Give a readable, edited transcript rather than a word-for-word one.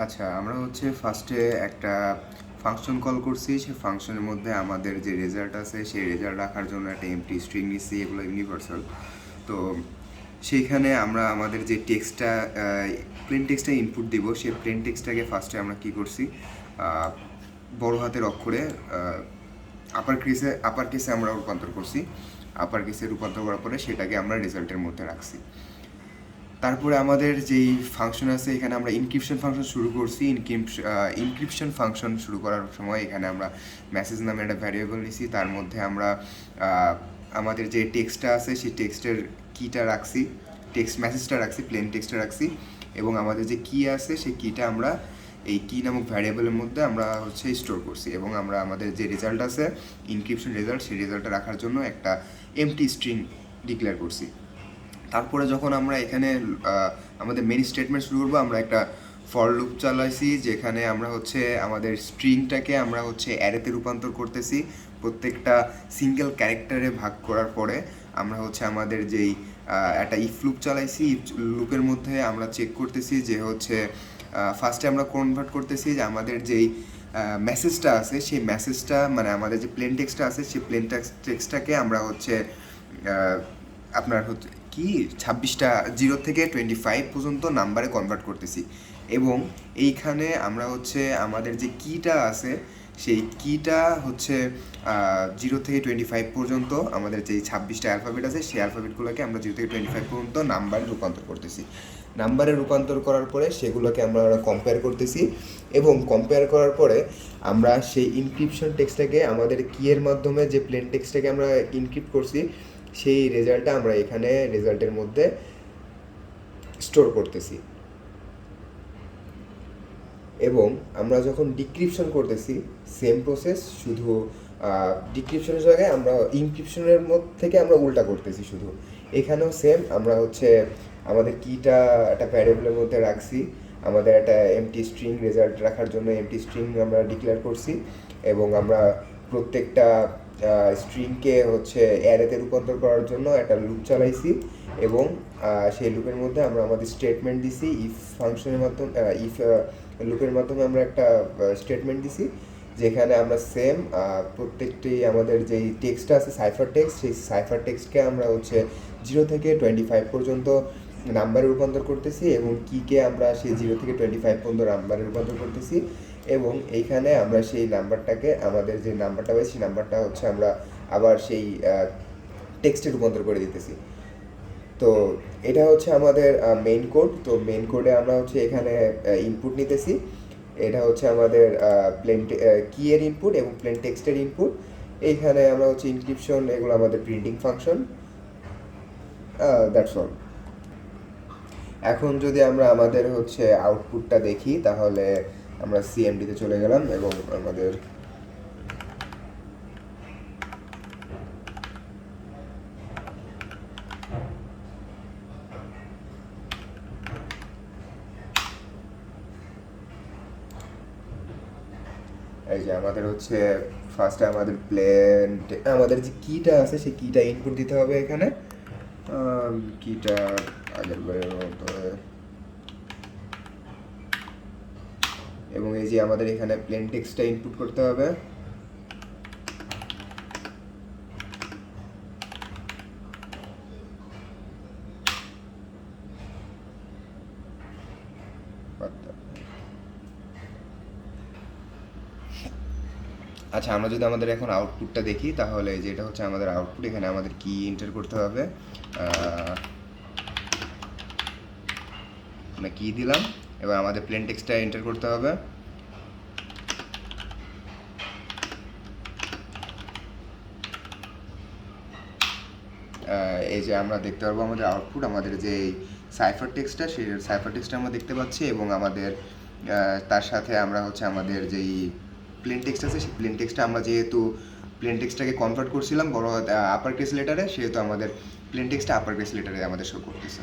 আচ্ছা, আমরা হচ্ছে ফার্স্টে একটা ফাংশন কল করছি। সেই ফাংশনের মধ্যে আমাদের যে রেজাল্ট আছে সেই রেজাল্ট রাখার জন্য একটা এমপ্টি স্ট্রিং নিচ্ছি, এগুলো ইউনিভার্সাল। তো সেইখানে আমরা আমাদের যে টেক্সটটা প্লেন টেক্সটটা ইনপুট দিব, সেই প্লেন টেক্সটটাকে ফার্স্টে আমরা কী করছি, বড় হাতের অক্ষরে আপার কেসে আমরা রূপান্তর করছি। আপার কেসে রূপান্তর করার পরে সেটাকে আমরা রেজাল্টের মধ্যে রাখছি। তারপরে আমাদের যেই ফাংশন আছে, এখানে আমরা ইনক্রিপশন ফাংশন শুরু করছি। ইনক্রিপশন ফাংশন শুরু করার সময় এখানে আমরা মেসেজ নামে একটা ভ্যারিয়েবল নিছি। তার মধ্যে আমরা আমাদের যে টেক্সটটা আছে সেই টেক্সটের কিটা রাখছি, মেসেজটা রাখছি, প্লেন টেক্সটটা রাখছি, এবং আমাদের যে কি আছে সেই কিটা আমরা এই কি নামক ভ্যারিয়েবলের মধ্যে আমরা হচ্ছে স্টোর করছি। এবং আমরা আমাদের যে রেজাল্ট আছে ইনক্রিপশন রেজাল্ট, সেই রেজাল্টটা রাখার জন্য একটা এমটি স্ট্রিং ডিক্লেয়ার করছি। তারপরে যখন আমরা এখানে আমাদের মেইন স্টেটমেন্ট শুরু করবো, আমরা একটা ফর লুপ চালাইছি, যেখানে আমরা হচ্ছে আমাদের স্ট্রিংটাকে আমরা হচ্ছে অ্যারেতে রূপান্তর করতেছি। প্রত্যেকটা সিঙ্গেল ক্যারেক্টারে ভাগ করার পরে আমরা হচ্ছে আমাদের যেই একটা ইফ লুপ চালাইছি, ইফ লুপের মধ্যে আমরা চেক করতেছি যে হচ্ছে ফার্স্টে আমরা কনভার্ট করতেছি যে আমাদের যেই মেসেজটা আছে সেই মেসেজটা, মানে আমাদের যে প্লেন টেক্সটটা আছে সেই প্লেন টেক্সটটাকে আমরা হচ্ছে আপনার হচ্ছে কি 26টা 0 থেকে 25 পর্যন্ত নাম্বারে কনভার্ট করতেছি। এবং এইখানে আমরা হচ্ছে আমাদের যে কিটা আছে সেই কিটা হচ্ছে 0 থেকে 25 পর্যন্ত আমাদের যেই 26টা অ্যালফাবেট আছে সেই অ্যালফাবেটগুলোকে আমরা 0 থেকে 25 পর্যন্ত নাম্বারে রূপান্তর করতেছি। নাম্বারে রূপান্তর করার পরে সেগুলোকে আমরা কম্পেয়ার করতেছি, এবং কম্পেয়ার করার পরে আমরা সেই ইনক্রিপশন টেক্সটটাকে আমাদের কিয়ের মাধ্যমে যে প্লেন টেক্সটটাকে আমরা ইনক্রিপ্ট করছি সেই রেজাল্টটা আমরা এখানে রেজাল্টের মধ্যে স্টোর করতেছি। এবং আমরা যখন ডিক্রিপশন করতেছি সেম প্রসেস, শুধু ডিক্রিপশনের জায়গায় আমরা ইনক্রিপশনের থেকে আমরা উল্টা করতেছি। শুধু এখানেও সেম, আমরা হচ্ছে আমাদের কিটা একটা ভ্যারিয়েবলের মধ্যে রাখছি, আমাদের একটা এমটি স্ট্রিং রেজাল্ট রাখার জন্য এমটি স্ট্রিং আমরা ডিক্লেয়ার করছি, এবং আমরা প্রত্যেকটা স্ট্রিংকে হচ্ছে অ্যারেতে রূপান্তর করার জন্য একটা লুপ চালাইছি। এবং সেই লুপের মধ্যে আমরা আমাদের স্টেটমেন্ট দিছি, ইফ ফাংশনের মাধ্যমে ইফ লুপের মাধ্যমে আমরা একটা স্টেটমেন্ট দিছি, যেখানে আমরা সেম প্রত্যেকটি আমাদের যেই টেক্সটটা আছে সাইফার টেক্সট, সেই সাইফার টেক্সটকে আমরা হচ্ছে 0 থেকে 25 পর্যন্ত নাম্বারে রূপান্তর করতেছি, এবং কিকে আমরা সেই 0 থেকে 25 পর্যন্ত নাম্বারে রূপান্তর করতেছি। এবং এইখানে আমরা সেই নাম্বারটাকে, আমাদের যে নাম্বারটা পাই সেই নাম্বারটা হচ্ছে আমরা আবার সেই টেক্সটে রূপান্তর করে দিতেছি। তো এটা হচ্ছে আমাদের মেইন কোড। তো মেইন কোডে আমরা হচ্ছে এখানে ইনপুট নিতেছি, এটা হচ্ছে আমাদের প্লেন কি এর ইনপুট এবং প্লেন টেক্সটের ইনপুট। এইখানে আমরা হচ্ছে ইনক্রিপশন, এগুলো আমাদের প্রিন্টিং ফাংশন। That's all. এখন যদি আমরা আমাদের হচ্ছে আউটপুটটা দেখি, তাহলে আমরা সিএমডিতে চলে গেলাম, এবং আমাদের এই যে আমাদের হচ্ছে ফার্স্টে আমাদের আমাদের যে কিটা আছে সেই কিটা ইনপুট দিতে হবে এখানে। কিটা আগের বারের মতো, এবং এই যে আমাদের এখানে প্লেন টেক্সটটা ইনপুট করতে হবে। আচ্ছা, আমরা যদি আমাদের এখন আউটপুটটা দেখি, তাহলে যেটা হচ্ছে আমাদের আউটপুট, এখানে আমাদের কি এন্টার করতে হবে, আমরা কি দিলাম, এবার আমাদের প্লেন টেক্সটটা এন্টার করতে হবে। এই যে আমরা দেখতে পারবো আমাদের আউটপুট, আমাদের যে সাইফার টেক্সটটা সেই সাইফার টেক্সটটা আমরা দেখতে পাচ্ছি, এবং আমাদের তার সাথে আমরা হচ্ছে আমাদের যেই প্লেন টেক্সট আছে সেই প্লেন টেক্সটটা আমরা যেহেতু প্লেন টেক্সটটাকে কনভার্ট করছিলাম বড় আপার কেস লেটারে, সেহেতু আমাদের প্লেন টেক্সটটা আপার কেস লেটারে আমাদের শো করতেছে।